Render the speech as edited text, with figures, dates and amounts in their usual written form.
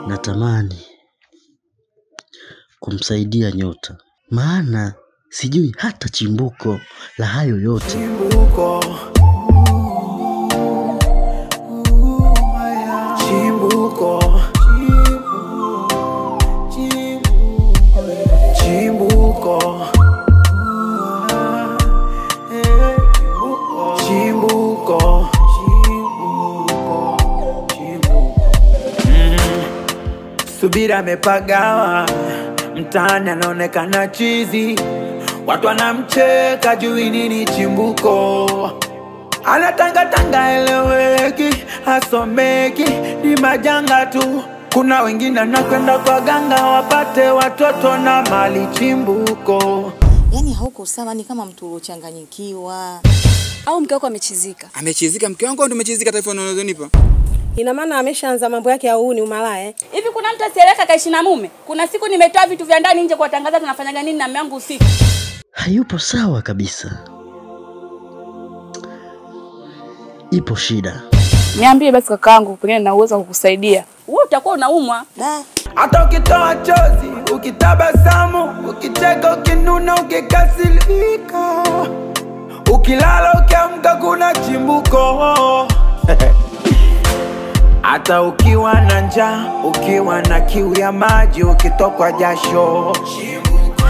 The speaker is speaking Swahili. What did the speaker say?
natamani kumsaidia Nyota, maana sijui hata chimbuko la hayo yote. Chimbuko. Chimbuko. Chimbuko. Chimbuko. Subira amepagawa, mtaani anaonekana chizi, watu wanamcheka juu nini chimbuko. Anatanga eleweki, hasomeki, ni majanga tu. Kuna wengine anakwenda kwa ganga wapate watoto na mali chimbuko. Yani hauko sawa, ni kama mtu ulochanganyikiwa. Au mke wako amechizika? Amechizika mke wangu, ndio umechizika taifa unazonipa. Ina maana ameshaanza mambo yake au ni umalaya? Hivi kuna mtu asieleka kaishi na mume? Kuna siku nimetoa vitu vya ndani nje kwa tangaza tunafanyaga nini na mume wangu usiku. Hayupo sawa kabisa. Ipo shida. Niambie basi kakaangu, pengine na uwezo kukusaidia. Wewe utakuwa unaumwa. Hata ukitoa chozi, ukitabasamu, ukicheka, ukinuna, ukikasirika, ukilala ukiamka kuna chimbuko. Hata ukiwa na njaa, ukiwa na kiu ya maji, ukitokwa jasho,